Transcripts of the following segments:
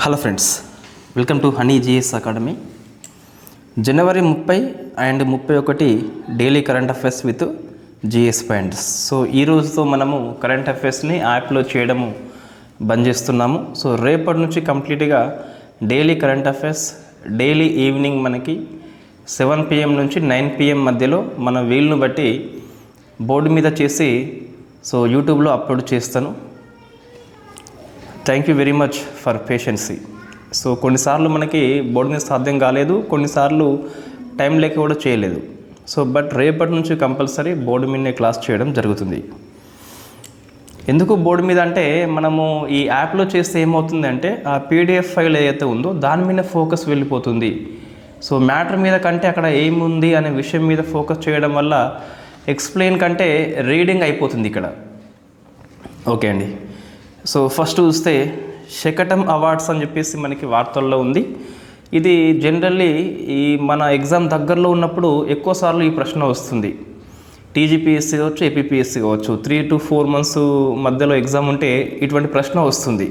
Hello friends, welcome to Honey GS academy. January 30 and 31 daily current affairs with GS points. So ఈ రోజుతో మనము current అఫైర్స్ని యాప్లో చేయడము బంద్ చేస్తున్నాము. సో రేపటి నుంచి కంప్లీట్గా daily current affairs daily evening మనకి 7 PM నుంచి 9 PM మధ్యలో మన వీలును బట్టి బోర్డు మీద చేసి సో యూట్యూబ్లో అప్లోడ్ చేస్తాను. Thank you very much for patience. So కొన్నిసార్లు మనకి బోర్డు మీద సాధ్యం కాలేదు, కొన్నిసార్లు టైం లేక కూడా చేయలేదు. సో బట్ రేపటి నుంచి కంపల్సరీ బోర్డు మీదనే క్లాస్ చేయడం జరుగుతుంది. ఎందుకు బోర్డు మీద అంటే మనము ఈ యాప్లో చేస్తే ఏమవుతుందంటే ఆ పీడిఎఫ్ ఫైల్ ఏదైతే ఉందో దాని మీద ఫోకస్ వెళ్ళిపోతుంది. సో మ్యాటర్ మీద కంటే అక్కడ ఏముంది అనే విషయం మీద ఫోకస్ చేయడం వల్ల ఎక్స్ప్లెయిన్ కంటే రీడింగ్ అయిపోతుంది ఇక్కడ. ఓకే అండి. సో ఫస్ట్ చూస్తే శకటం అవార్డ్స్ అని చెప్పేసి మనకి వార్తల్లో ఉంది. ఇది జనరల్లీ ఈ మన ఎగ్జామ్ దగ్గరలో ఉన్నప్పుడు ఎక్కువసార్లు ఈ ప్రశ్న వస్తుంది. టీజీపీఎస్సీ కావచ్చు, ఏపీపీఎస్సీ కావచ్చు, 3 to 4 months మధ్యలో ఎగ్జామ్ ఉంటే ఇటువంటి ప్రశ్న వస్తుంది.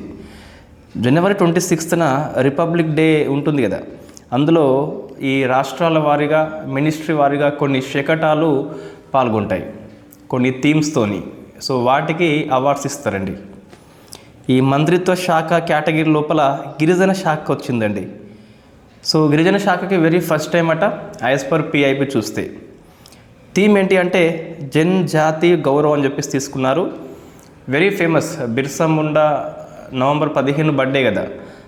జనవరి 26న రిపబ్లిక్ డే ఉంటుంది కదా, అందులో ఈ రాష్ట్రాల వారీగా మినిస్ట్రీ వారీగా కొన్ని శకటాలు పాల్గొంటాయి కొన్ని థీమ్స్తోని. సో వాటికి అవార్డ్స్ ఇస్తారండి. ఈ మంత్రిత్వ శాఖ కేటగిరీ లోపల గిరిజన శాఖ వచ్చిందండి. సో గిరిజన శాఖకి వెరీ ఫస్ట్ టైం అట యాజ్ పర్ పిఐపి చూస్తే. థీమ్ ఏంటి అంటే జనజాతి గౌరవం అని చెప్పేసి తీసుకున్నారు. Very famous Birsa Munda November 15 birthday కదా.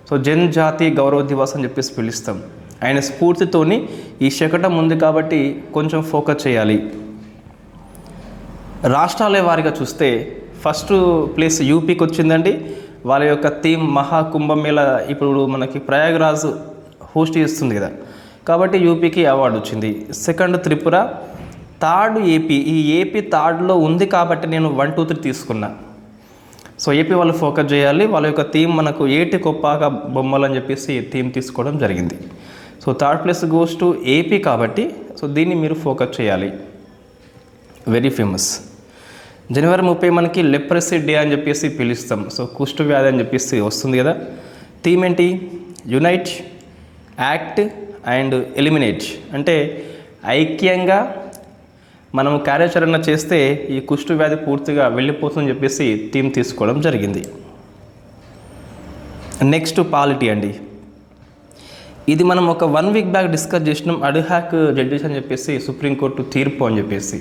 సో జనజాతి గౌరవ దివస్ అని చెప్పేసి పిలుస్తాం. ఆయన స్ఫూర్తితోని ఈ శకటం ఉంది కాబట్టి కొంచెం ఫోకస్ చేయాలి. రాష్ట్రాల వారిగా చూస్తే ఫస్ట్ ప్లేస్ యూపీకి వచ్చిందండి. వాళ్ళ యొక్క థీమ్ మహాకుంభమేళ ఇప్పుడు మనకి ప్రయాగ్రాజ్ హోస్ట్ చేస్తుంది కదా, కాబట్టి యూపీకి అవార్డు వచ్చింది. Second Tripura, third AP. ఈ ఏపీ థర్డ్లో ఉంది కాబట్టి నేను 1, 2, 3 తీసుకున్నా. సో ఏపీ వాళ్ళు ఫోకస్ చేయాలి. వాళ్ళ యొక్క థీమ్ మనకు ఏటి కొప్పాక బొమ్మలు అని చెప్పేసి థీమ్ తీసుకోవడం జరిగింది. So third place goes to AP కాబట్టి సో దీన్ని మీరు ఫోకస్ చేయాలి. Very famous. జనవరి 30 మనకి లెప్రసీ డే అని చెప్పేసి పిలుస్తాం. సో కుష్టు వ్యాధి అని చెప్పేసి వస్తుంది కదా. థీమ్ ఏంటి? Unite, act and eliminate. అంటే ఐక్యంగా మనము కార్యాచరణ చేస్తే ఈ కుష్టు వ్యాధి పూర్తిగా వెళ్ళిపోతుందని చెప్పేసి థీమ్ తీసుకోవడం జరిగింది. నెక్స్ట్ పాలిటీ అండి. ఇది మనం ఒక 1 week బ్యాక్ డిస్కస్ చేసినాం. అడ్హాక్ జడ్జెస్ అని చెప్పేసి సుప్రీంకోర్టు తీర్పు అని చెప్పేసి.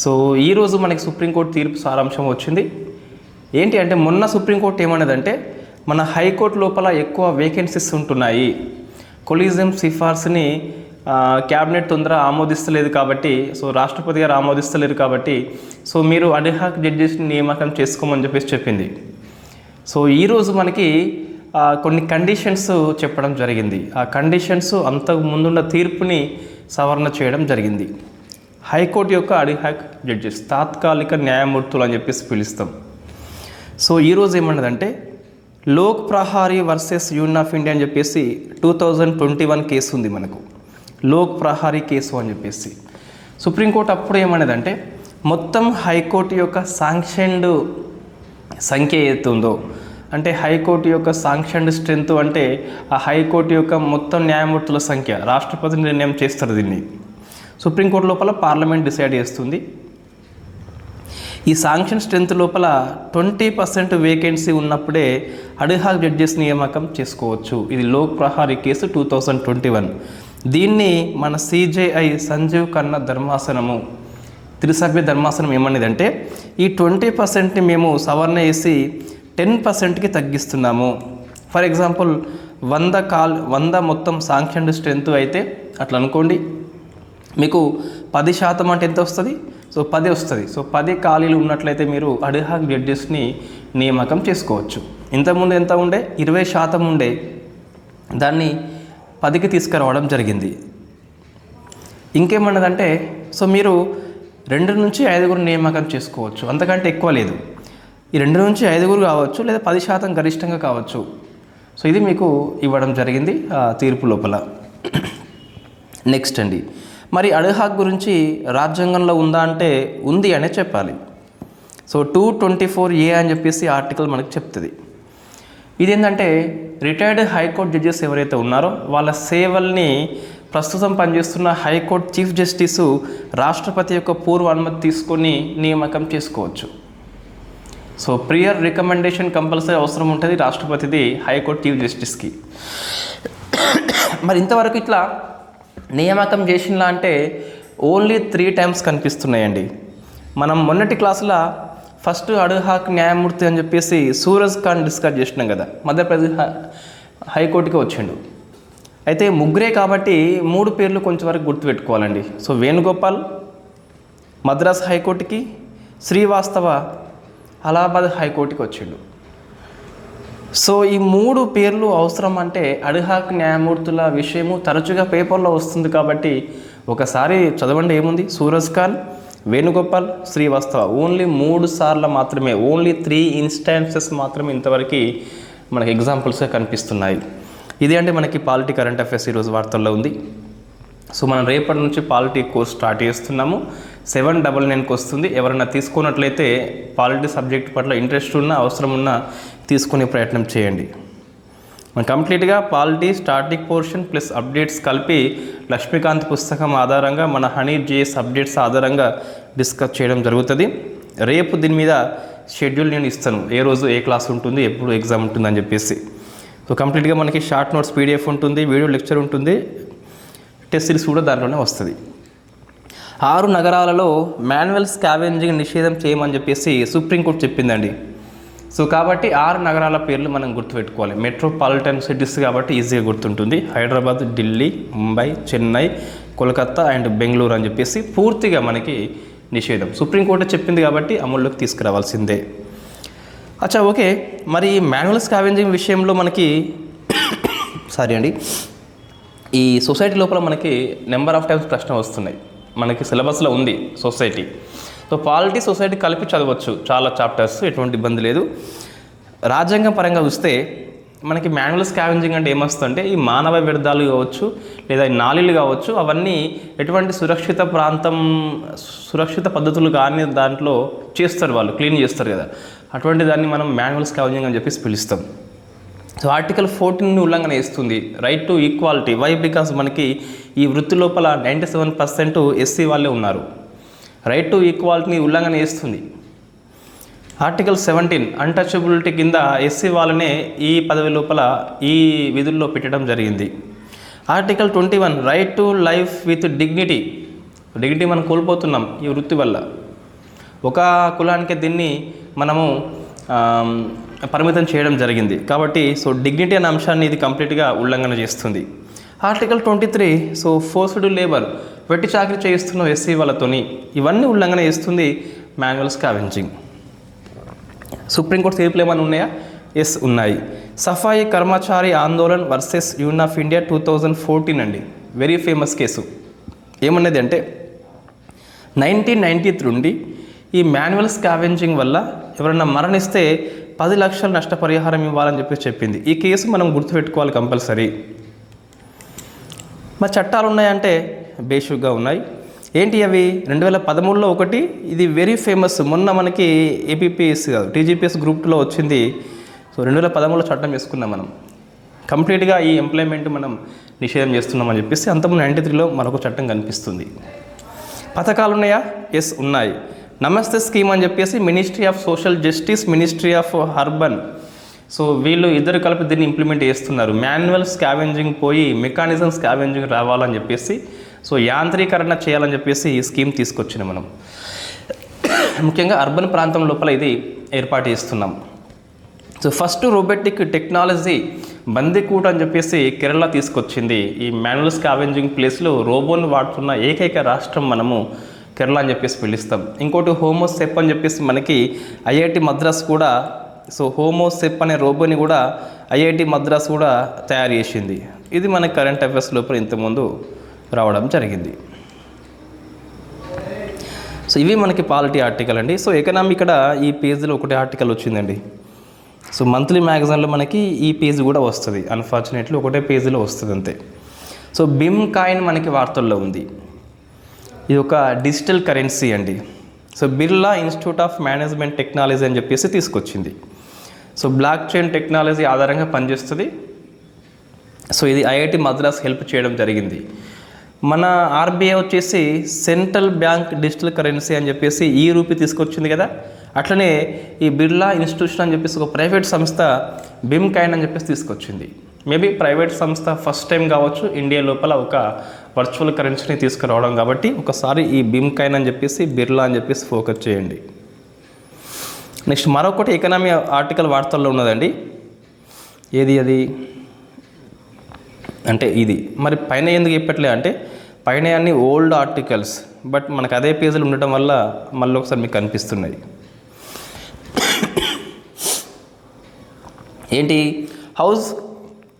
సో ఈరోజు మనకి సుప్రీంకోర్టు తీర్పు సారాంశం వచ్చింది. ఏంటి అంటే మొన్న సుప్రీంకోర్టు ఏమన్నదంటే మన హైకోర్టు లోపల ఎక్కువ వేకెన్సీస్ ఉంటున్నాయి, కొలీజియం సిఫార్సుని క్యాబినెట్ తొందర ఆమోదిస్తలేదు కాబట్టి, సో రాష్ట్రపతి గారు ఆమోదిస్తలేరు కాబట్టి సో మీరు అడ్హాక్ జడ్జెస్ని నియామకం చేసుకోమని చెప్పేసి చెప్పింది. సో ఈరోజు మనకి కొన్ని కండిషన్స్ చెప్పడం జరిగింది. ఆ కండిషన్స్ అంతకు ముందున్న తీర్పుని సవరణ చేయడం జరిగింది. హైకోర్టు యొక్క అడ్హాక్ జడ్జెస్ తాత్కాలిక న్యాయమూర్తులు అని చెప్పేసి పిలుస్తాం. సో ఈరోజు ఏమన్నదంటే Lok Prahari versus Union of India అని చెప్పేసి 2021 కేసు ఉంది మనకు, లోక్ ప్రహారీ కేసు అని చెప్పేసి. సుప్రీంకోర్టు అప్పుడు ఏమన్నదంటే మొత్తం హైకోర్టు యొక్క శాంక్షన్డ్ సంఖ్య ఏదైతే ఉందో, అంటే హైకోర్టు యొక్క శాంక్షన్డ్ స్ట్రెంత్ అంటే ఆ హైకోర్టు యొక్క మొత్తం న్యాయమూర్తుల సంఖ్య రాష్ట్రపతి నిర్ణయం చేస్తారు. దీన్ని సుప్రీంకోర్టు లోపల పార్లమెంట్ డిసైడ్ చేస్తుంది. ఈ శాంక్షన్ స్ట్రెంత్ లోపల 20% వేకెన్సీ ఉన్నప్పుడే అడ్హాక్ జడ్జెస్ నియామకం చేసుకోవచ్చు. ఇది లోక్ ప్రహారీ కేసు 2021. దీన్ని మన సిజేఐ సంజీవ్ ఖన్నా ధర్మాసనము, త్రిసభ్య ధర్మాసనం ఏమన్నదంటే ఈ 20%ని మేము సవరణ చేసి 10%కి తగ్గిస్తున్నాము. ఫర్ ఎగ్జాంపుల్ 100 మొత్తం శాంక్షన్డ్ స్ట్రెంత్ అయితే అట్లా అనుకోండి, మీకు 10% అంటే ఎంత వస్తుంది? సో 10 వస్తుంది. సో 10 ఖాళీలు ఉన్నట్లయితే మీరు అడ్హాక్ జడ్జెస్ని నియామకం చేసుకోవచ్చు. ఇంతకుముందు ఎంత ఉండే? 20% ఉండే, దాన్ని 10కి తీసుకురావడం జరిగింది. ఇంకేమన్నదంటే సో మీరు 2 నుంచి 5 నియామకం చేసుకోవచ్చు, అంతకంటే ఎక్కువ లేదు. ఈ 2 నుంచి 5 కావచ్చు, లేదా 10% గరిష్టంగా కావచ్చు. సో ఇది మీకు ఇవ్వడం జరిగింది తీర్పు లోపల. నెక్స్ట్ అండి, మరి అడ్హాక్ గురించి రాజ్యాంగంలో ఉందా అంటే ఉంది అనే చెప్పాలి. సో 224A అని చెప్పేసి ఆర్టికల్ మనకు చెప్తుంది. ఈ ఇదేంటంటే రిటైర్డ్ హైకోర్టు జడ్జెస్ ఎవరైతే ఉన్నారో వాళ్ళ సేవల్ని ప్రస్తుతం పనిచేస్తున్న హైకోర్టు చీఫ్ జస్టిసు రాష్ట్రపతి యొక్క పూర్వ అనుమతి తీసుకొని నియామకం చేసుకోవచ్చు. సో ప్రియర్ రికమెండేషన్ కంపల్సరీ అవసరం ఉంటుంది రాష్ట్రపతిది హైకోర్టు చీఫ్ జస్టిస్కి. మరి ఇంతవరకు ఇట్లా నియామకం చేసినలా అంటే ఓన్లీ 3 times కనిపిస్తున్నాయండి. మనం మొన్నటి క్లాసులో ఫస్ట్ అడ్హాక్ న్యాయమూర్తి అని చెప్పేసి సూరజ్ ఖాన్ డిస్కస్ చేసినాం కదా, మధ్యప్రదేశ్ హైకోర్టుకి వచ్చిండు. అయితే ముగ్గురే కాబట్టి 3 పేర్లు కొంచెం వరకు గుర్తుపెట్టుకోవాలండి. సో వేణుగోపాల్ మద్రాస్ హైకోర్టుకి, శ్రీవాస్తవ అలహాబాద్ హైకోర్టుకి వచ్చిండు. సో ఈ 3 పేర్లు అవసరం అంటే అడ్హాక్ న్యాయమూర్తుల విషయము తరచుగా పేపర్లో వస్తుంది కాబట్టి ఒకసారి చదవండి. ఏముంది? సూరజ్ ఖాన్, వేణుగోపాల్, శ్రీవాస్తవ ఓన్లీ 3 సార్లు మాత్రమే, ఓన్లీ 3 instances మాత్రమే ఇంతవరకు మనకి ఎగ్జాంపుల్స్గా కనిపిస్తున్నాయి. ఇది అంటే మనకి పాలిటీ కరెంట్ అఫైర్స్ ఈరోజు వార్తల్లో ఉంది. సో మనం రేపటి నుంచి పాలిటీ కోర్స్ స్టార్ట్ చేస్తున్నాము. 799కి వస్తుంది. ఎవరైనా తీసుకున్నట్లయితే పాలిటీ సబ్జెక్ట్ పట్ల ఇంట్రెస్ట్ ఉన్నా అవసరం ఉన్నా తీసుకునే ప్రయత్నం చేయండి. మనం కంప్లీట్గా polity starting portion plus updates కలిపి లక్ష్మీకాంత్ పుస్తకం ఆధారంగా మన హనీ జిఎస్ అప్డేట్స్ ఆధారంగా డిస్కస్ చేయడం జరుగుతుంది. రేపు దీని మీద షెడ్యూల్ నేను ఇస్తాను, ఏ రోజు ఏ క్లాస్ ఉంటుంది, ఎప్పుడు ఎగ్జామ్ ఉంటుంది అని చెప్పేసి. సో కంప్లీట్గా మనకి షార్ట్ నోట్స్ PDF ఉంటుంది, వీడియో లెక్చర్ ఉంటుంది, టెస్ట్ సిరీస్ కూడా దాంట్లోనే వస్తుంది. 6 నగరాలలో మాన్యువల్ స్కావెంజింగ్ నిషేధం చేయమని చెప్పేసి సుప్రీంకోర్టు చెప్పిందండి. సో కాబట్టి 6 నగరాల పేర్లు మనం గుర్తుపెట్టుకోవాలి. మెట్రోపాలిటన్ సిటీస్ కాబట్టి ఈజీగా గుర్తుంటుంది. హైదరాబాద్, ఢిల్లీ, ముంబై, చెన్నై, కోల్కతా అండ్ బెంగళూరు అని చెప్పేసి పూర్తిగా మనకి నిషేధం సుప్రీంకోర్టు చెప్పింది కాబట్టి అమల్లోకి తీసుకురావాల్సిందే. అచ్చా ఓకే. మరి మాన్యువల్ స్కావెంజింగ్ విషయంలో మనకి ఈ సొసైటీ లోపల మనకి నెంబర్ ఆఫ్ టైమ్స్ ప్రశ్న వస్తున్నాయి. మనకి సిలబస్లో ఉంది సొసైటీ. సో పాలిటీ సొసైటీ కలిపి చదవచ్చు, చాలా చాప్టర్స్, ఎటువంటి ఇబ్బంది లేదు. రాజ్యాంగం పరంగా చూస్తే మనకి మాన్యువల్ స్కావెంజింగ్ అంటే ఏమొస్తుందంటే ఈ మానవ వ్యర్థాలు కావచ్చు లేదా నాళీలు కావచ్చు, అవన్నీ ఎటువంటి సురక్షిత పద్ధతులు కానీ దాంట్లో చేస్తారు, వాళ్ళు క్లీన్ చేస్తారు కదా, అటువంటి దాన్ని మనం మాన్యువల్ స్కావెంజింగ్ అని చెప్పేసి పిలుస్తాం. సో ఆర్టికల్ 14 ఉల్లంఘన ఇస్తుంది right to equality. Why? Because మనకి ఈ వృత్తి లోపల 97% SC వాళ్ళే ఉన్నారు. రైట్ టు ఈక్వాలిటీని ఉల్లంఘన చేస్తుంది. ఆర్టికల్ 17 అన్టచబిలిటీ కింద SC వాళ్ళనే ఈ పదవి లోపల ఈ విధుల్లో పెట్టడం జరిగింది. Article 21 right to life with dignity మనం కోల్పోతున్నాం ఈ వృత్తి వల్ల. ఒక కులానికి దీన్ని మనము పరిమితం చేయడం జరిగింది కాబట్టి సో డిగ్నిటీ అనే అంశాన్ని ఇది కంప్లీట్గా ఉల్లంఘన చేస్తుంది. ఆర్టికల్ 23 సో ఫోర్స్డ్ లేబర్, వెట్టి చాకరీ చేయిస్తున్న SC వాళ్ళతోని, ఇవన్నీ ఉల్లంఘన చేస్తుంది మాన్యువల్ స్కావెంజింగ్. సుప్రీంకోర్టు తీర్పులు ఏమైనా ఉన్నాయా? ఎస్ ఉన్నాయి. Safai Karmachari Andolan versus Union of India 2014 అండి, వెరీ ఫేమస్ కేసు. ఏమన్నది అంటే 1993 నుండి ఈ మాన్యువల్ స్కావెంజింగ్ వల్ల ఎవరైనా మరణిస్తే 10 లక్షల నష్టపరిహారం ఇవ్వాలని చెప్పింది. ఈ కేసు మనం గుర్తుపెట్టుకోవాలి కంపల్సరీ. మరి చట్టాలు ఉన్నాయంటే బేసిక్గా ఉన్నాయి. ఏంటి అవి? 2013లో ఒకటి, ఇది వెరీ ఫేమస్, మొన్న మనకి APPS కాదు TGPS గ్రూప్ 2లో వచ్చింది. సో 2013లో చట్టం చేసుకున్నాం మనం, కంప్లీట్గా ఈ ఎంప్లాయ్మెంట్ మనం నిషేధం చేస్తున్నామని చెప్పేసి. అంతకుముందు 93లో మరొక చట్టం కనిపిస్తుంది. పథకాలు ఉన్నాయా? ఎస్ ఉన్నాయి. నమస్తే స్కీమ్ అని చెప్పేసి ministry of social justice, ministry of urban, so వీళ్ళు ఇద్దరు కలిపి దీన్ని ఇంప్లిమెంట్ చేస్తున్నారు. మాన్యువల్ స్కావెంజింగ్ పోయి మెకానిజం స్కావెంజింగ్ రావాలని చెప్పేసి, సో యాంత్రీకరణ చేయాలని చెప్పేసి ఈ స్కీమ్ తీసుకొచ్చిన మనం ముఖ్యంగా అర్బన్ ప్రాంతం లోపల ఇది ఏర్పాటు చేస్తున్నాం. సో ఫస్ట్ రోబోటిక్ టెక్నాలజీ బందికూట అని చెప్పేసి కేరళ తీసుకొచ్చింది. ఈ మాన్యువల్ స్కావెంజింగ్ ప్లేస్లో రోబోని వాడుతున్న ఏకైక రాష్ట్రం మనము కేరళ అని చెప్పేసి పిలుస్తాం. ఇంకోటి హోమోసెప్ అని చెప్పేసి మనకి IIT మద్రాస్ కూడా, సో హోమోసెప్ అనే రోబోని కూడా IIT మద్రాస్ కూడా తయారు చేసింది. ఇది మన కరెంట్ అఫైర్స్ లోపల ఇంతకుముందు రావడం జరిగింది. సో ఇవి మనకి పాలిటీ ఆర్టికల్ అండి. సో ఎకనామీ ఇక్కడ ఈ పేజీలో ఒకటే ఆర్టికల్ వచ్చిందండి. సో మంత్లీ మ్యాగజైన్లో మనకి ఈ పేజ్ కూడా వస్తుంది, అన్ఫార్చునేట్లీ ఒకటే పేజీలో వస్తుంది అంతే. సో బిమ్ కాయిన్ మనకి వార్తల్లో ఉంది. ఇది ఒక డిజిటల్ కరెన్సీ అండి. So Birla institute of management technology అని చెప్పేసి తీసుకొచ్చింది. సో బ్లాక్ చైన్ టెక్నాలజీ ఆధారంగా పనిచేస్తుంది. సో ఇది ఐఐటి మద్రాస్ హెల్ప్ చేయడం జరిగింది. మన ఆర్బీఐ వచ్చేసి సెంట్రల్ బ్యాంక్ డిజిటల్ కరెన్సీ అని చెప్పేసి ఈ రూపీ తీసుకొచ్చింది కదా, అట్లనే ఈ బిర్లా ఇన్స్టిట్యూషన్ అని చెప్పేసి ఒక ప్రైవేట్ సంస్థ బిమ్ కాయిన్ అని చెప్పేసి తీసుకొచ్చింది. మేబీ ప్రైవేట్ సంస్థ ఫస్ట్ టైం కావచ్చు ఇండియా లోపల ఒక వర్చువల్ కరెన్సీని తీసుకురావడం, కాబట్టి ఒకసారి ఈ బిమ్ కాయిన్ అని చెప్పేసి బిర్లా అని చెప్పేసి ఫోకస్ చేయండి. నెక్స్ట్ మరొకటి ఎకనామీ ఆర్టికల్ వార్తల్లో ఉన్నదండి. ఏది అది అంటే ఇది. మరి పైన ఎందుకు చెప్పట్లే అంటే పైన అన్ని ఓల్డ్ ఆర్టికల్స్, బట్ మనకు అదే పేజీలు ఉండటం వల్ల మళ్ళీ ఒకసారి మీకు కనిపిస్తున్నాయి. ఏంటి house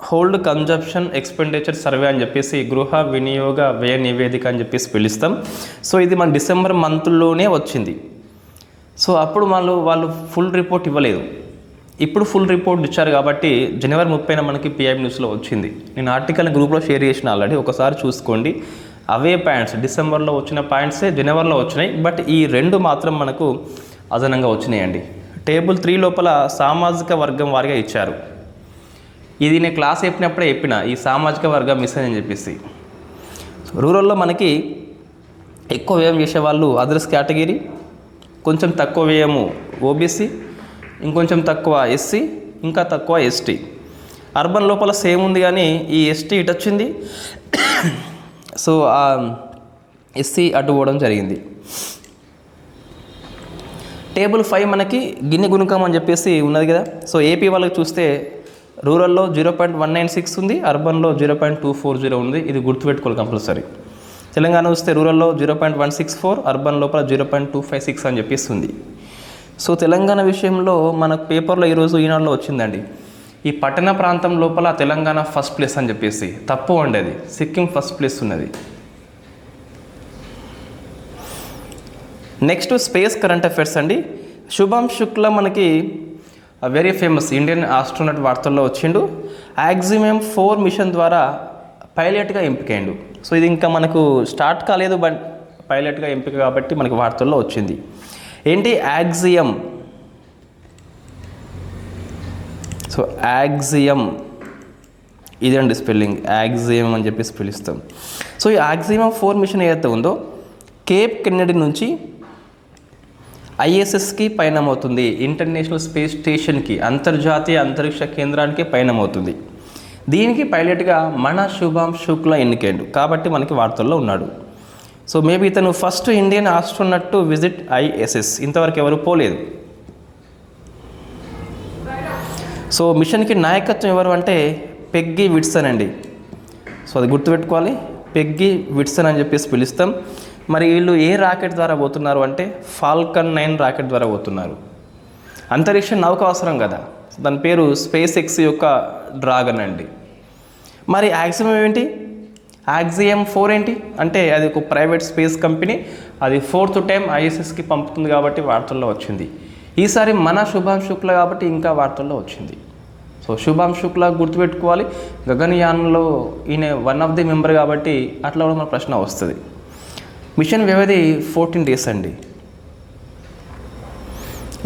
hold consumption expenditure survey అని చెప్పేసి గృహ వినియోగ వ్యయ నివేదిక అని చెప్పేసి పిలుస్తాం. సో ఇది మన డిసెంబర్ మంత్లోనే వచ్చింది. సో అప్పుడు వాళ్ళు ఫుల్ రిపోర్ట్ ఇవ్వలేదు, ఇప్పుడు ఫుల్ రిపోర్ట్ ఇచ్చారు కాబట్టి జనవరి 30న మనకి పిఐబి న్యూస్లో వచ్చింది. నేను ఆర్టికల్ని గ్రూప్లో షేర్ చేసిన ఆల్రెడీ, ఒకసారి చూసుకోండి. అవే పాయింట్స్ డిసెంబర్లో వచ్చిన పాయింట్సే జనవరిలో వచ్చినాయి, బట్ ఈ రెండు మాత్రం మనకు అదనంగా వచ్చినాయండి. టేబుల్ 3 లోపల సామాజిక వర్గం వారిగా ఇచ్చారు. ఇది నేను క్లాస్ చెప్పినప్పుడే చెప్పిన ఈ సామాజిక వర్గం మిస్ అని చెప్పేసి. రూరల్లో మనకి ఎక్కువ వ్యయం చేసేవాళ్ళు అదర్స్ కేటగిరీ, కొంచెం తక్కువ వ్యయము ఓబీసీ, ఇంకొంచెం తక్కువ ఎస్సీ, ఇంకా తక్కువ ఎస్టీ. అర్బన్ లోపల సేమ్ ఉంది కానీ ఈ ఎస్టీ ఇటు వచ్చింది, సో ఆ ఎస్సీ అటు పోవడం జరిగింది. టేబుల్ 5 మనకి గిన్నె గుణకం అని చెప్పేసి ఉన్నది కదా. సో ఏపీ వాళ్ళకి చూస్తే రూరల్లో 0.196 ఉంది, అర్బన్లో 0.240 ఉంది. ఇది గుర్తుపెట్టుకోవాలి కంపల్సరీ. తెలంగాణ చూస్తే రూరల్లో 0.164, అర్బన్ లోపల 0.256 అని చెప్పేసి ఉంది. సో తెలంగాణ విషయంలో మన పేపర్లో ఈరోజు ఈనాడులో వచ్చిందండి, ఈ పట్టణ ప్రాంతం లోపల తెలంగాణ ఫస్ట్ ప్లేస్ అని చెప్పేసి. తప్పు అండి, అది సిక్కిం ఫస్ట్ ప్లేస్ ఉన్నది. నెక్స్ట్ స్పేస్ కరెంట్ అఫైర్స్ అండి. శుభం శుక్లా మనకి వెరీ ఫేమస్ ఇండియన్ ఆస్ట్రోనట్ వార్తల్లో వచ్చిండు. యాక్సియం 4 మిషన్ ద్వారా పైలట్గా ఎంపికైండు. సో ఇది ఇంకా మనకు స్టార్ట్ కాలేదు, బట్ పైలట్గా ఎంపిక కాబట్టి మనకి వార్తల్లో వచ్చింది. ఏంటి యాక్సియం? సో యాక్సియం ఇదండి స్పెల్లింగ్, యాక్సియం అని చెప్పేసి పిలుస్తాం. సో ఈ యాక్సియం 4 మిషన్ ఏదైతే ఉందో కేప్ కెన్నడీ నుంచి ఐఎస్ఎస్కి పయనమవుతుంది, ఇంటర్నేషనల్ స్పేస్ స్టేషన్కి, అంతర్జాతీయ అంతరిక్ష కేంద్రానికి పయనమవుతుంది. దీనికి పైలట్గా మన శుభం శుక్లా ఎన్నికైండు కాబట్టి మనకి వార్తల్లో ఉన్నాడు. సో మేబీ ఇతను first Indian astronaut to visit ISS, ఇంతవరకు ఎవరు పోలేదు. సో మిషన్కి నాయకత్వం ఎవరు అంటే పెగ్గీ విట్సన్ అండి. సో అది గుర్తుపెట్టుకోవాలి, పెగ్గీ విట్సన్ అని చెప్పేసి పిలుస్తాం. మరి వీళ్ళు ఏ రాకెట్ ద్వారా పోతున్నారు అంటే ఫాల్కన్ 9 రాకెట్ ద్వారా పోతున్నారు. అంతరిక్ష నౌక అవసరం కదా, దాని పేరు స్పేస్ ఎక్స్ యొక్క డ్రాగన్ అండి. మరి యాక్సియం ఏంటి? యాక్సియం 4 ఏంటి అంటే అది ఒక ప్రైవేట్ స్పేస్ కంపెనీ, అది 4th టైం ఐఎస్ఎస్కి పంపుతుంది కాబట్టి వార్తల్లో వచ్చింది. ఈసారి మన శుభం శుక్లా కాబట్టి ఇంకా వార్తల్లో వచ్చింది. సో శుభం శుక్లా గుర్తుపెట్టుకోవాలి, గగనయాన్లో ఈయన వన్ ఆఫ్ ది మెంబర్ కాబట్టి అట్లా కూడా మన ప్రశ్న వస్తుంది. మిషన్ వ్యవధి 14 days అండి.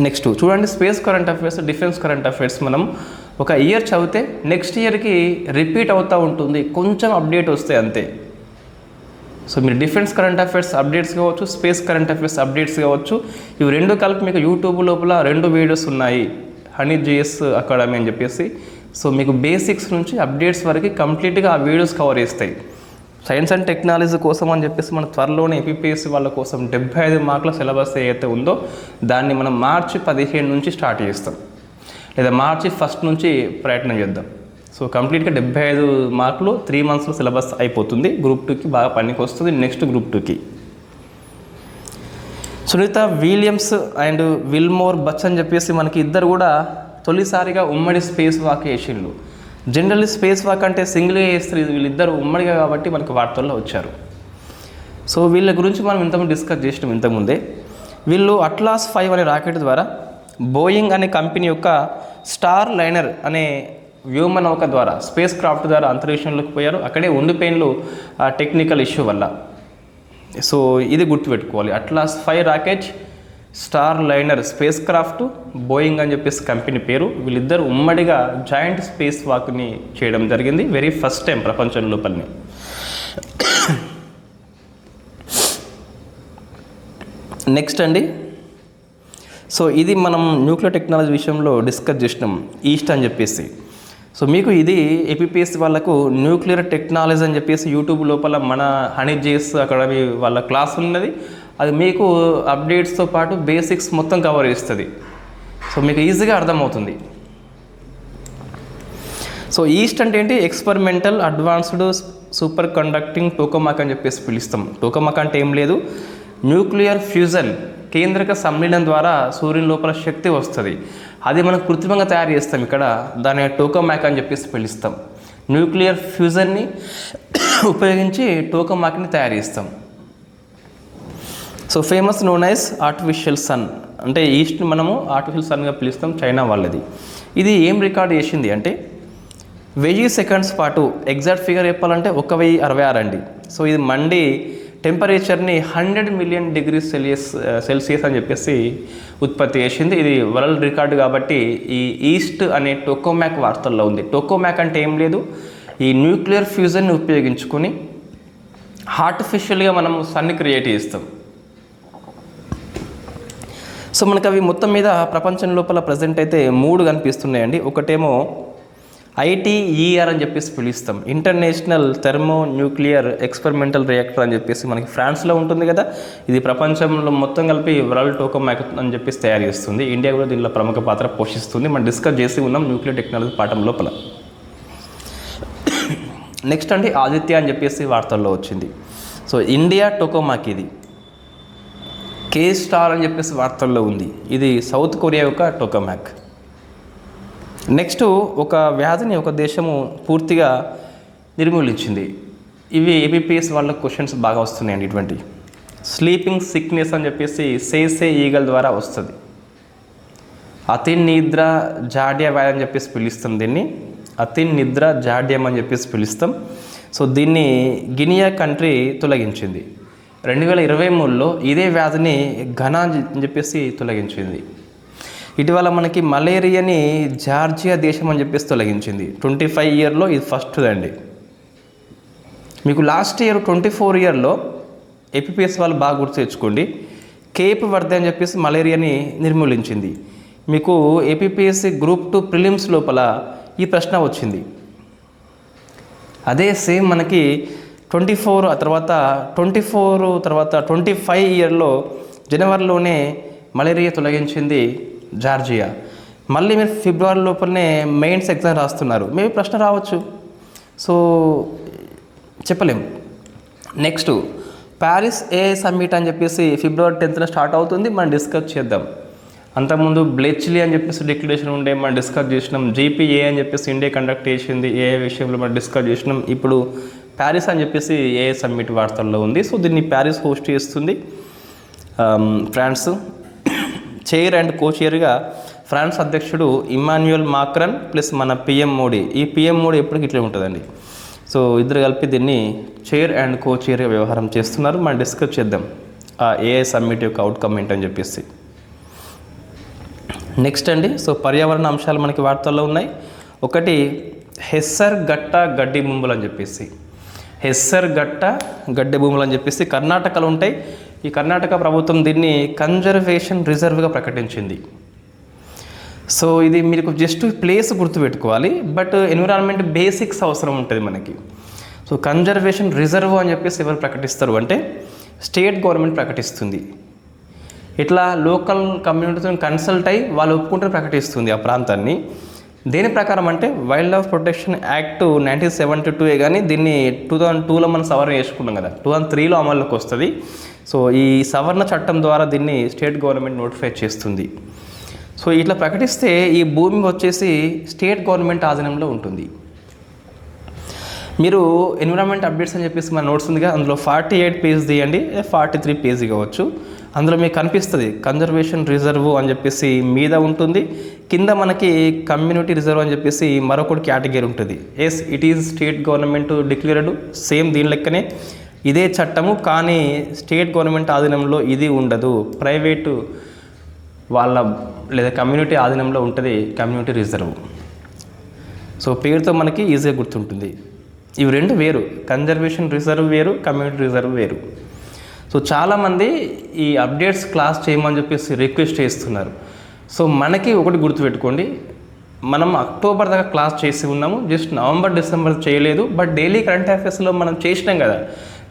నెక్స్ట్ చూడండి space current affairs, defence current affairs. మనం ఒక ఇయర్ చదివితే నెక్స్ట్ ఇయర్కి రిపీట్ అవుతూ ఉంటుంది, కొంచెం అప్డేట్ వస్తాయి అంతే. సో మీరు డిఫెన్స్ కరెంట్ అఫైర్స్ అప్డేట్స్ కావచ్చు, స్పేస్ కరెంట్ అఫైర్స్ అప్డేట్స్ కావచ్చు, ఇవి రెండు కలిపి మీకు యూట్యూబ్ లోపల 2 వీడియోస్ ఉన్నాయి, హనీ జిఎస్ అకాడమీ అని చెప్పేసి. సో మీకు బేసిక్స్ నుంచి అప్డేట్స్ వరకు కంప్లీట్గా ఆ వీడియోస్ కవర్ చేస్తాయి. సైన్స్ అండ్ టెక్నాలజీ కోసం అని చెప్పేసి మన త్వరలోనే ఏపీపీఎస్సీ వాళ్ళ కోసం 75 మార్కుల సిలబస్ ఏదైతే ఉందో దాన్ని మనం మార్చి 15 నుంచి స్టార్ట్ చేస్తాం, లేదా మార్చి 1 నుంచి ప్రయత్నం చేద్దాం. సో కంప్లీట్గా 75 మార్కులు 3 monthsలో సిలబస్ అయిపోతుంది. గ్రూప్ 2కి బాగా పనికి వస్తుంది. నెక్స్ట్ గ్రూప్ 2కి Sunita Williams and Wilmore Butch అని చెప్పేసి మనకి ఇద్దరు కూడా తొలిసారిగా ఉమ్మడి స్పేస్ వాక్ చేసిండ్రు. జనరల్లీ స్పేస్ వాక్ అంటే సింగిల్గా చేస్తారు, వీళ్ళిద్దరు ఉమ్మడిగా కాబట్టి మనకి వార్తల్లో వచ్చారు. సో వీళ్ళ గురించి మనం ఇంతకుముందు డిస్కస్ చేసినాం ఇంతకుముందే. వీళ్ళు అట్లాస్ 5 అనే రాకెట్ ద్వారా బోయింగ్ అనే కంపెనీ యొక్క స్టార్ లైనర్ అనే వ్యోమనౌక ద్వారా స్పేస్ క్రాఫ్ట్ ద్వారా అంతరిక్షంలోకి పోయారు. అక్కడే ఉండిపోయిన్లు టెక్నికల్ ఇష్యూ వల్ల. సో ఇది గుర్తుపెట్టుకోవాలి, atlas 5 rocket star liner space craft, Boeing అని చెప్పేసి కంపెనీ పేరు. వీళ్ళిద్దరు ఉమ్మడిగా జాయింట్ స్పేస్ వాక్ని చేయడం జరిగింది, వెరీ ఫస్ట్ టైం ప్రపంచం లోపలనే. నెక్స్ట్ అండి, సో ఇది మనం న్యూక్లియర్ టెక్నాలజీ విషయంలో డిస్కస్ చేసినాం, ఈస్ట్ అని చెప్పేసి. సో మీకు ఇది ఏపీపీఎస్సీ వాళ్ళకు న్యూక్లియర్ టెక్నాలజీ అని చెప్పేసి యూట్యూబ్ లోపల మన హనీజేస్ అకాడమీ వాళ్ళ క్లాస్ ఉన్నది. అది మీకు అప్డేట్స్తో పాటు బేసిక్స్ మొత్తం కవర్ చేస్తుంది. సో మీకు ఈజీగా అర్థమవుతుంది. సో ఈస్ట్ అంటే ఏంటి? ఎక్స్పెరిమెంటల్ అడ్వాన్స్డ్ సూపర్ కండక్టింగ్ టోకమాక్ అని చెప్పేసి పిలుస్తాం. టోకమాక్ అంటే ఏం లేదు, న్యూక్లియర్ ఫ్యూజన్ కేంద్రక సమ్మేళనం ద్వారా సూర్యుని లోపల శక్తి వస్తుంది. అది మనం కృత్రిమంగా తయారు చేస్తాం ఇక్కడ, దాని టోకమాక్ అని చెప్పేసి పిలుస్తాం. న్యూక్లియర్ ఫ్యూజన్ని ఉపయోగించి టోకమాక్ని తయారు చేస్తాం. So famous known as artificial sun, అంటే ఈస్ట్ని మనము ఆర్టిఫిషియల్ సన్గా పిలుస్తాం, చైనా వాళ్ళది. ఇది ఏం రికార్డ్ చేసింది అంటే 1000 సెకండ్స్ పాటు, ఎగ్జాక్ట్ ఫిగర్ చెప్పాలంటే 1066 అండి. సో ఇది మండి టెంపరేచర్ని 100 మిలియన్ డిగ్రీ సెల్సియస్ అని చెప్పేసి ఉత్పత్తి చేసింది. ఇది వరల్డ్ రికార్డు కాబట్టి ఈ ఈస్ట్ అనే టోకమాక్ వార్తల్లో ఉంది. టోకమాక్ అంటే ఏం లేదు, ఈ న్యూక్లియర్ ఫ్యూజన్ని ఉపయోగించుకొని ఆర్టిఫిషియల్గా మనం సన్ని క్రియేట్ చేస్తాం. సో మనకు అవి మొత్తం మీద ప్రపంచం లోపల ప్రజెంట్ అయితే 3 కనిపిస్తున్నాయండి. ఒకటేమో ITER అని చెప్పేసి పిలుస్తాం, international thermo nuclear experimental reactor అని చెప్పేసి మనకి ఫ్రాన్స్లో ఉంటుంది కదా. ఇది ప్రపంచంలో మొత్తం కలిపి వరల్డ్ టోకమాక్ అని చెప్పేసి తయారు చేస్తుంది. ఇండియా కూడా దీనిలో ప్రముఖ పాత్ర పోషిస్తుంది. మనం డిస్కస్ చేసి ఉన్నాం న్యూక్లియర్ టెక్నాలజీ పాఠం లోపల. నెక్స్ట్ అండి, ఆదిత్య అని చెప్పేసి వార్తల్లో వచ్చింది. సో ఇండియా టోకమాక్, ఇది K-STAR అని చెప్పేసి వార్తల్లో ఉంది. ఇది సౌత్ కొరియా యొక్క టోకమాక్. నెక్స్ట్, ఒక వ్యాధిని ఒక దేశము పూర్తిగా నిర్మూలించింది. ఇవి ఏపీపీఎస్ వాళ్ళ క్వశ్చన్స్ బాగా వస్తున్నాయండి. ఇటువంటి స్లీపింగ్ సిక్నెస్ అని చెప్పేసి సేసే ఈగల్ ద్వారా వస్తుంది. అతి నిద్ర జాడ్య వ్యాధి అని చెప్పేసి పిలుస్తాం దీన్ని, అతి నిద్ర జాడ్యం అని చెప్పేసి పిలుస్తాం. సో దీన్ని గినియా కంట్రీ తొలగించింది. 2023లో ఇదే వ్యాధిని ఘనా అని చెప్పేసి తొలగించింది. ఇటీవల మనకి మలేరియాని జార్జియా దేశం అని చెప్పేసి తొలగించింది. 25 ఇయర్లో ఇది ఫస్ట్ అండి. మీకు లాస్ట్ ఇయర్ 24 ఇయర్లో ఏపీపీఎస్ వాళ్ళు బాగా గుర్తు తెచ్చుకోండి, కేప్ వర్దే అని చెప్పేసి మలేరియాని నిర్మూలించింది. మీకు ఏపీపీఎస్సీ గ్రూప్ 2 ప్రిలిమ్స్ లోపల ఈ ప్రశ్న వచ్చింది. అదే సేమ్ మనకి 24 తర్వాత 25 ఇయర్లో జనవరిలోనే మలేరియా తొలగించింది జార్జియా. మళ్ళీ మీరు ఫిబ్రవరి లోపలనే మెయిన్స్ ఎగ్జామ్ రాస్తున్నారు, మేబీ ప్రశ్న రావచ్చు. సో చెప్పలేం. నెక్స్ట్, ప్యారిస్ AI సమ్మిట్ అని చెప్పేసి ఫిబ్రవరి 10th స్టార్ట్ అవుతుంది. మనం డిస్కస్ చేద్దాం. అంతకుముందు బ్లెచ్లీ అని చెప్పేసి డిక్లరేషన్ ఉండే మనం డిస్కస్ చేసినాం. GPA అని చెప్పేసి ఇండియా కండక్ట్ చేసింది, AI విషయంలో మనం డిస్కస్ చేసినాం. ఇప్పుడు ప్యారిస్ అని చెప్పేసి AI సమ్మిట్ వార్తల్లో ఉంది. సో దీన్ని ప్యారిస్ హోస్ట్ చేస్తుంది ఫ్రాన్స్. చైర్ అండ్ కో చైర్గా ఫ్రాన్స్ అధ్యక్షుడు ఇమాన్యుయల్ మాక్రన్ ప్లస్ మన PM మోడీ. ఈ PM మోడీ ఎప్పటికీ ఇట్లే ఉంటుందండి. సో ఇద్దరు కలిపి దీన్ని చైర్ అండ్ కో చైర్గా వ్యవహారం చేస్తున్నారు. మనం డిస్కస్ చేద్దాం ఆ AI సమ్మిట్ యొక్క అవుట్కమ్ ఏంటని చెప్పేసి. నెక్స్ట్ అండి, సో పర్యావరణ అంశాలు మనకి వార్తల్లో ఉన్నాయి. ఒకటి హెస్సర్ గట్ట గడ్డి భూములు అని చెప్పేసి, హెస్సర్ గట్ట గడ్డి భూములు అని చెప్పేసి కర్ణాటకలో ఉంటాయి. ఈ కర్ణాటక ప్రభుత్వం దీన్ని కన్జర్వేషన్ రిజర్వ్గా ప్రకటించింది. సో ఇది మీకు జస్ట్ ప్లేస్ గుర్తుపెట్టుకోవాలి, బట్ ఎన్విరాన్మెంట్ బేసిక్స్ అవసరం ఉంటుంది మనకి. సో కన్జర్వేషన్ రిజర్వ్ అని చెప్పేసి ఎవరు ప్రకటిస్తారు అంటే స్టేట్ గవర్నమెంట్ ప్రకటిస్తుంది. ఇట్లా లోకల్ కమ్యూనిటీతో కన్సల్ట్ అయ్యి వాళ్ళు ఒప్పుకుంటే ప్రకటిస్తుంది ఆ ప్రాంతాన్ని. దేని ప్రకారం అంటే వైల్డ్ లైఫ్ ప్రొటెక్షన్ యాక్ట్ 1972 కానీ దీన్ని 2002లో మనం సవరణ చేసుకున్నాం కదా, 2003లో అమల్లోకి వస్తుంది. సో ఈ సవరణ చట్టం ద్వారా దీన్ని స్టేట్ గవర్నమెంట్ నోటిఫై చేస్తుంది. సో ఇట్లా ప్రకటిస్తే ఈ భూమి వచ్చేసి స్టేట్ గవర్నమెంట్ ఆధీనంలో ఉంటుంది. మీరు ఎన్విరాన్మెంట్ అప్డేట్స్ అని చెప్పేసి మన నోట్స్ ఉందిగా, అందులో 48 పేజ్ తీయండి, 43 పేజ్ కావచ్చు. అందులో మీకు కనిపిస్తుంది కన్జర్వేషన్ రిజర్వ్ అని చెప్పేసి మీద ఉంటుంది, కింద మనకి కమ్యూనిటీ రిజర్వ్ అని చెప్పేసి మరొకటి కేటగిరీ ఉంటుంది. Yes, it is state government declared, same దీని లెక్కనే ఇదే చట్టము, కానీ స్టేట్ గవర్నమెంట్ ఆధీనంలో ఇది ఉండదు, ప్రైవేటు వాళ్ళ లేదా కమ్యూనిటీ ఆధీనంలో ఉంటుంది కమ్యూనిటీ రిజర్వ్. సో పేరుతో మనకి ఈజీగా గుర్తుంటుంది. ఇవి రెండు వేరు, కన్జర్వేషన్ రిజర్వ్ వేరు, కమ్యూనిటీ రిజర్వ్ వేరు. సో చాలామంది ఈ అప్డేట్స్ క్లాస్ చేయమని చెప్పేసి రిక్వెస్ట్ చేస్తున్నారు. సో మనకి ఒకటి గుర్తుపెట్టుకోండి, మనం అక్టోబర్ దాకా క్లాస్ చేసి ఉన్నాము, జస్ట్ నవంబర్ డిసెంబర్ చేయలేదు. బట్ డైలీ కరెంట్ అఫైర్స్లో మనం చేసినాం కదా.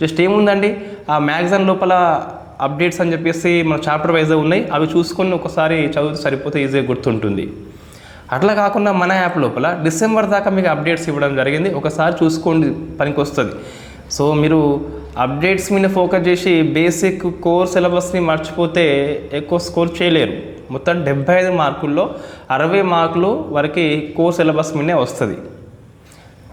జస్ట్ ఏముందండి, ఆ మ్యాగజైన్ లోపల అప్డేట్స్ అని చెప్పేసి మన చాప్టర్ వైజ్గా ఉన్నాయి, అవి చూసుకొని ఒకసారి చదివితే సరిపోతే ఈజీగా గుర్తుంటుంది. అట్లా కాకుండా మన యాప్ లోపల డిసెంబర్ దాకా మీకు అప్డేట్స్ ఇవ్వడం జరిగింది, ఒకసారి చూసుకోండి, పనికి వస్తుంది. సో మీరు అప్డేట్స్ మీద ఫోకస్ చేసి బేసిక్ కోర్ సిలబస్ని మర్చిపోతే ఎక్కువ స్కోర్ చేయలేరు. మొత్తం 75 మార్కుల్లో 60 మార్కులు వరకు కోర్ సిలబస్ మీదే వస్తుంది.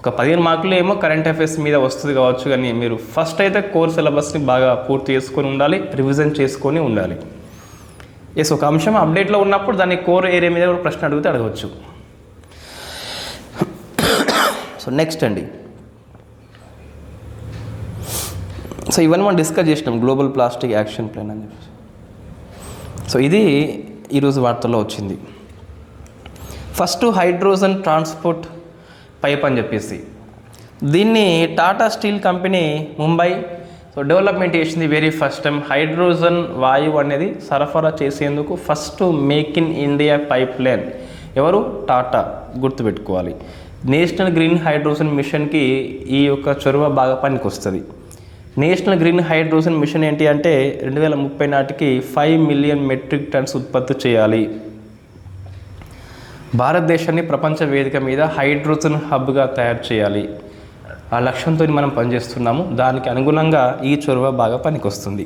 ఒక 15 మార్కులు ఏమో కరెంట్ అఫైర్స్ మీద వస్తుంది కావచ్చు, కానీ మీరు ఫస్ట్ అయితే కోర్ సిలబస్ని బాగా పూర్తి చేసుకొని ఉండాలి, రివిజన్ చేసుకొని ఉండాలి. ఒక అంశం అప్డేట్లో ఉన్నప్పుడు దాన్ని కోర్ ఏరియా మీద కూడా ప్రశ్న అడిగితే అడగవచ్చు. సో నెక్స్ట్ అండి, సో ఇవన్నీ మనం డిస్కస్ చేసినాం, గ్లోబల్ ప్లాస్టిక్ యాక్షన్ ప్లాన్ అని చెప్పేసి. సో ఇది ఈరోజు వార్తల్లో వచ్చింది. ఫస్ట్ హైడ్రోజన్ ట్రాన్స్పోర్ట్ పైప్ అని చెప్పేసి దీన్ని Tata steel company Mumbai development చేసింది. వెరీ ఫస్ట్ టైం హైడ్రోజన్ వాయువు అనేది సరఫరా చేసేందుకు first make in India pipe line ఎవరు? టాటా. గుర్తుపెట్టుకోవాలి. నేషనల్ గ్రీన్ హైడ్రోజన్ మిషన్కి ఈ యొక్క చొరవ బాగా పనికి వస్తుంది. నేషనల్ గ్రీన్ హైడ్రోజన్ మిషన్ ఏంటి అంటే 2030 నాటికి 5 మిలియన్ మెట్రిక్ టన్స్ ఉత్పత్తి చేయాలి. భారతదేశాన్ని ప్రపంచ వేదిక మీద హైడ్రోజన్ హబ్గా తయారు చేయాలి. ఆ లక్ష్యంతో మనం పనిచేస్తున్నాము. దానికి అనుగుణంగా ఈ చొరవ బాగా పనికొస్తుంది.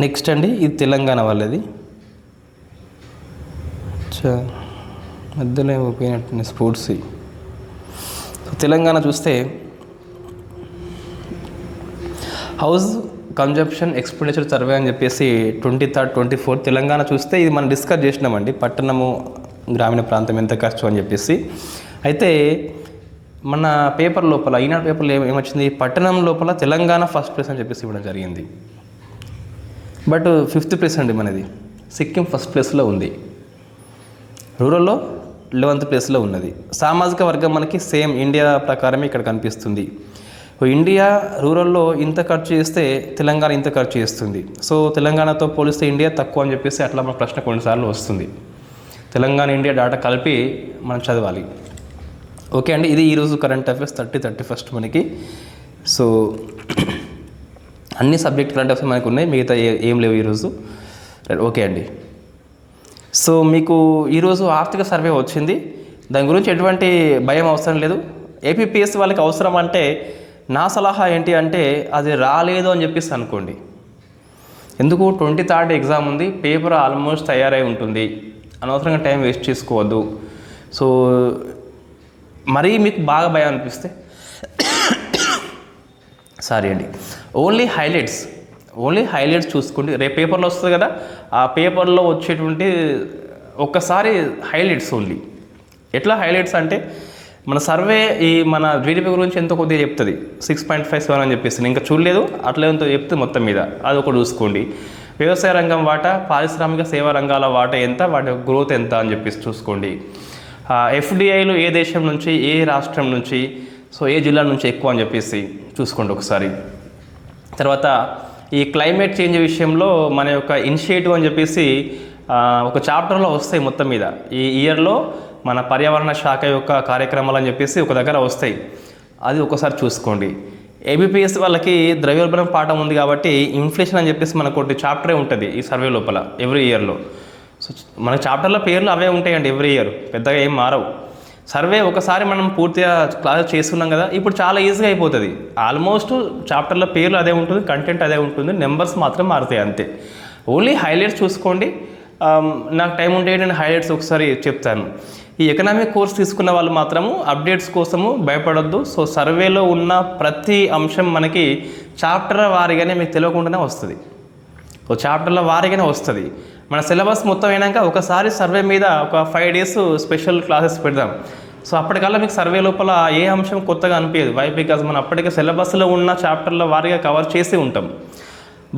నెక్స్ట్ అండి, ఇది తెలంగాణ వాళ్ళది. మధ్యలో పోయినట్టు స్పోర్ట్స్. తెలంగాణ చూస్తే హౌస్ కన్జంప్షన్ ఎక్స్పెండిచర్ సర్వే అని చెప్పేసి 23rd 24th తెలంగాణ చూస్తే ఇది మనం డిస్కస్ చేసినామండి. పట్టణము గ్రామీణ ప్రాంతం ఎంత ఖర్చు అని చెప్పేసి. అయితే మన పేపర్ లోపల, ఈనాడు పేపర్లో ఏమొచ్చింది, పట్టణం లోపల తెలంగాణ ఫస్ట్ ప్లేస్ అని చెప్పేసి ఇవ్వడం జరిగింది. బట్ 5th ప్లేస్ అండి మనది. సిక్కిం ఫస్ట్ ప్లేస్లో ఉంది, రూరల్లో 11th ప్లేస్లో ఉన్నది. సామాజిక వర్గం మనకి సేమ్ ఇండియా ప్రకారమే ఇక్కడ కనిపిస్తుంది. ఇండియా రూరల్లో ఇంత ఖర్చు చేస్తే తెలంగాణ ఇంత ఖర్చు చేస్తుంది. సో తెలంగాణతో పోలిస్తే ఇండియా తక్కువ అని చెప్పేసి అట్లా మన ప్రశ్న కొన్నిసార్లు వస్తుంది. తెలంగాణ ఇండియా డాటా కలిపి మనం చదవాలి. ఓకే అండి, ఇది ఈరోజు కరెంట్ అఫైర్స్ 31st మనకి. సో అన్ని సబ్జెక్ట్ కరెంట్ అఫైర్స్ మనకు ఉన్నాయి, మిగతా ఏం లేవు ఈరోజు. ఓకే అండి. సో మీకు ఈరోజు ఆర్థిక సర్వే వచ్చింది, దాని గురించి ఎటువంటి భయం అవసరం లేదు. ఏపీపీఎస్సీ వాళ్ళకి అవసరం అంటే నా సలహా ఏంటి అంటే అది రాలేదు అని చెప్పేసి అనుకోండి. ఎందుకు, 23rd ఎగ్జామ్ ఉంది, పేపర్ ఆల్మోస్ట్ తయారై ఉంటుంది, అనవసరంగా టైం వేస్ట్ చేసుకోవద్దు. సో మరీ మీకు బాగా భయం అనిపిస్తే సారీ అండి, ఓన్లీ హైలైట్స్ చూసుకోండి. రేపు పేపర్లో వస్తుంది కదా, ఆ పేపర్లో వచ్చేటువంటి ఒక్కసారి హైలైట్స్ ఓన్లీ. ఎట్లా హైలైట్స్ అంటే మన సర్వే ఈ మన జీడిపి గురించి ఎంతో కొద్దిగా చెప్తుంది, 6.57 అని చెప్పేసి. ఇంకా చూడలేదు, అట్లా ఎంతో చెప్తుంది మొత్తం మీద, అది ఒకటి చూసుకోండి. వ్యవసాయ రంగం వాటా, పారిశ్రామిక సేవా రంగాల వాటా ఎంత, వాటి గ్రోత్ ఎంత అని చెప్పేసి చూసుకోండి. ఎఫ్డిఐలు ఏ దేశం నుంచి, ఏ రాష్ట్రం నుంచి, సో ఏ జిల్లా నుంచి ఎక్కువ అని చెప్పేసి చూసుకోండి ఒకసారి. తర్వాత ఈ క్లైమేట్ చేంజ్ విషయంలో మన యొక్క ఇనిషియేటివ్ అని చెప్పేసి ఒక చాప్టర్లో వస్తాయి మొత్తం మీద. ఈ ఇయర్లో మన పర్యావరణ శాఖ యొక్క కార్యక్రమాలు అని చెప్పేసి ఒక దగ్గర వస్తాయి, అది ఒకసారి చూసుకోండి. ఏబిపిఎస్ వాళ్ళకి ద్రవ్యోల్బణం పాఠం ఉంది కాబట్టి ఇన్ఫ్లేషన్ అని చెప్పేసి మనకు ఒకటి చాప్టరే ఉంటుంది ఈ సర్వే లోపల ఎవ్రీ ఇయర్లో. సో మన చాప్టర్ల పేర్లు అవే ఉంటాయండి ఎవ్రీ ఇయర్, పెద్దగా ఏం మారవు. సర్వే ఒకసారి మనం పూర్తిగా క్లాస్ చేస్తున్నాం కదా, ఇప్పుడు చాలా ఈజీగా అయిపోతుంది. ఆల్మోస్ట్ చాప్టర్ల పేర్లు అదే ఉంటుంది, కంటెంట్ అదే ఉంటుంది, నెంబర్స్ మాత్రం మారుతాయి అంతే. ఓన్లీ హైలైట్స్ చూసుకోండి. నాకు టైం ఉంటే నేను హైలైట్స్ ఒకసారి చెప్తాను. ఈ ఎకనామిక్ కోర్స్ తీసుకున్న వాళ్ళు మాత్రము అప్డేట్స్ కోసము భయపడొద్దు. సో సర్వేలో ఉన్న ప్రతి అంశం మనకి చాప్టర్ వారీగానే మీకు తెలియకుండానే వస్తుంది. సో చాప్టర్ల వారీగానే వస్తుంది. మన సిలబస్ మొత్తం అయినాక ఒకసారి సర్వే మీద ఒక 5 days స్పెషల్ క్లాసెస్ పెడదాం. సో అప్పటికల్లా మీకు సర్వే లోపల ఏ అంశం కొత్తగా అనిపించదు. వై? బికాజ్ మనం అప్పటికే సిలబస్లో ఉన్న చాప్టర్ల వారీగా కవర్ చేసి ఉంటాం.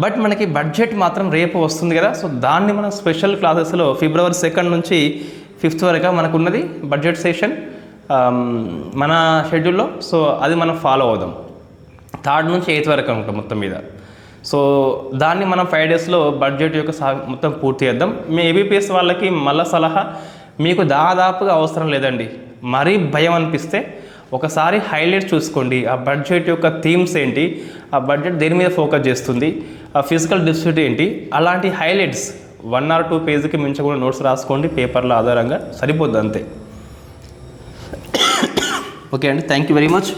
బట్ మనకి బడ్జెట్ మాత్రం రేపు వస్తుంది కదా, సో దాన్ని మనం స్పెషల్ క్లాసెస్లో February 2 నుంచి 5th వరకు మనకు ఉన్నది బడ్జెట్ సెషన్ మన షెడ్యూల్లో. సో అది మనం ఫాలో అవుదాం. 3rd నుంచి 8th వరకు ఉంటాం మొత్తం మీద. సో దాన్ని మనం 5 డేస్లో బడ్జెట్ యొక్క మొత్తం పూర్తి చేద్దాం. మీ ఏబిపిఎస్ వాళ్ళకి మళ్ళా సలహా, మీకు దాదాపుగా అవసరం లేదండి. మరీ భయం అనిపిస్తే ఒకసారి హైలైట్స్ చూసుకోండి. ఆ బడ్జెట్ యొక్క థీమ్స్ ఏంటి, ఆ బడ్జెట్ దేని మీద ఫోకస్ చేస్తుంది, ఆ ఫిజికల్ డిస్ట్రిబ్యూట్ ఏంటి, అలాంటి హైలైట్స్ 1 or 2 పేజీకి మించకుండా నోట్స్ రాసుకోండి పేపర్ల ఆధారంగా, సరిపోద్ది అంతే. ఓకే అండి, థ్యాంక్ యూ వెరీ మచ్.